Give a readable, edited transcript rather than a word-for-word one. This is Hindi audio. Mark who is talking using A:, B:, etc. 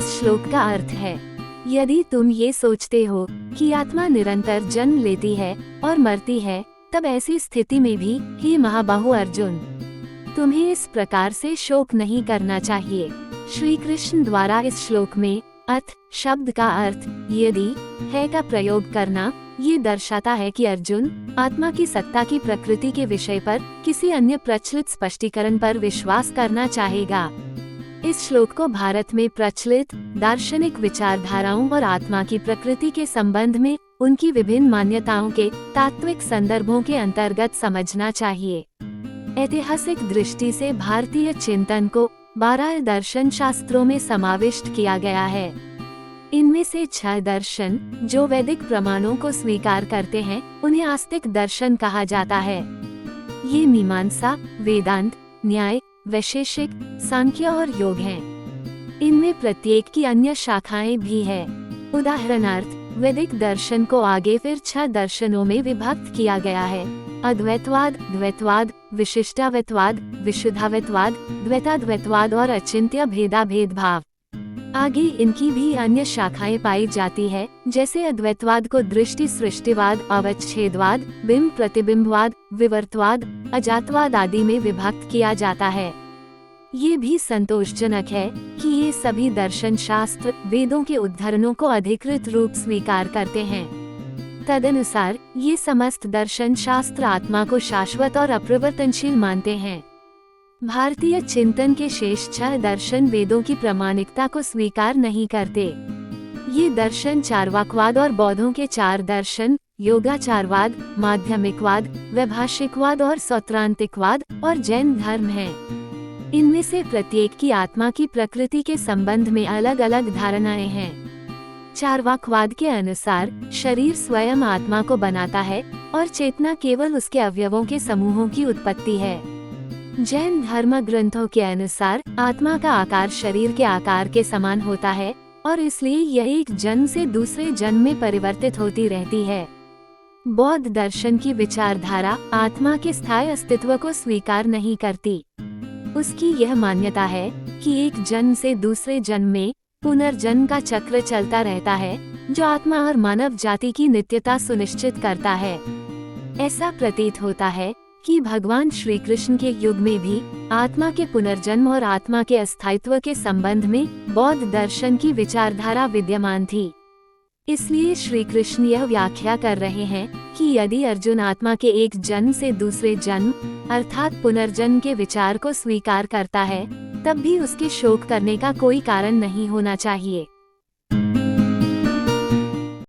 A: इस श्लोक का अर्थ है, यदि तुम ये सोचते हो कि आत्मा निरंतर जन्म लेती है और मरती है, तब ऐसी स्थिति में भी हे महाबाहु अर्जुन, तुम्हें इस प्रकार से शोक नहीं करना चाहिए। श्री कृष्ण द्वारा इस श्लोक में अथ शब्द का अर्थ यदि है का प्रयोग करना ये दर्शाता है कि अर्जुन आत्मा की सत्ता की प्रकृति के विषय पर किसी अन्य प्रचलित स्पष्टीकरण पर विश्वास करना चाहेगा। इस श्लोक को भारत में प्रचलित दार्शनिक विचारधाराओं और आत्मा की प्रकृति के संबंध में उनकी विभिन्न मान्यताओं के तात्विक संदर्भों के अंतर्गत समझना चाहिए। ऐतिहासिक दृष्टि से भारतीय चिंतन को 12 दर्शन शास्त्रों में समाविष्ट किया गया है। इनमें से 6 दर्शन जो वैदिक प्रमाणों को स्वीकार करते हैं उन्हें आस्तिक दर्शन कहा जाता है। ये मीमांसा, वेदांत, न्याय, वैशेषिक, सांख्य और योग हैं। इनमें प्रत्येक की अन्य शाखाएं भी है। उदाहरणार्थ वैदिक दर्शन को आगे फिर 6 दर्शनों में विभक्त किया गया है। अद्वैतवाद, द्वैतवाद, विशिष्टाद्वैतवाद, विशुद्धाद्वैतवाद, द्वैताद्वैतवाद और अचिंत्य भेदाभेद भाव। आगे इनकी भी अन्य शाखाएं पाई जाती है, जैसे अद्वैतवाद को दृष्टि सृष्टिवाद, अवच्छेदवाद, बिंब प्रतिबिंबवाद, विवर्तवाद, अजातवाद आदि में विभक्त किया जाता है। ये भी संतोषजनक है कि ये सभी दर्शन शास्त्र वेदों के उद्धरणों को अधिकृत रूप स्वीकार करते हैं। तदनुसार ये समस्त दर्शन शास्त्र आत्मा को शाश्वत और अपरिवर्तनशील मानते हैं। भारतीय चिंतन के शेष 6 दर्शन वेदों की प्रामाणिकता को स्वीकार नहीं करते। ये दर्शन चार्वाकवाद और बौद्धों के 4 दर्शन योगाचारवाद, माध्यमिकवाद, वैभाषिकवाद और सौत्रांतिकवाद और जैन धर्म हैं। इनमें से प्रत्येक की आत्मा की प्रकृति के संबंध में अलग अलग धारणाएं हैं। चार्वाकवाद के अनुसार शरीर स्वयं आत्मा को बनाता है और चेतना केवल उसके अवयवों के समूहों की उत्पत्ति है। जैन धर्म ग्रंथों के अनुसार आत्मा का आकार शरीर के आकार के समान होता है और इसलिए यह एक जन्म से दूसरे जन्म में परिवर्तित होती रहती है। बौद्ध दर्शन की विचारधारा आत्मा के स्थायी अस्तित्व को स्वीकार नहीं करती। उसकी यह मान्यता है कि एक जन्म से दूसरे जन्म में पुनर्जन्म का चक्र चलता रहता है, जो आत्मा और मानव जाति की नित्यता सुनिश्चित करता है। ऐसा प्रतीत होता है कि भगवान श्री कृष्ण के युग में भी आत्मा के पुनर्जन्म और आत्मा के अस्थायित्व के संबंध में बौद्ध दर्शन की विचारधारा विद्यमान थी। इसलिए श्री कृष्ण यह व्याख्या कर रहे हैं कि यदि अर्जुन आत्मा के एक जन्म से दूसरे जन्म अर्थात पुनर्जन्म के विचार को स्वीकार करता है, तब भी उसके शोक करने का कोई कारण नहीं होना चाहिए।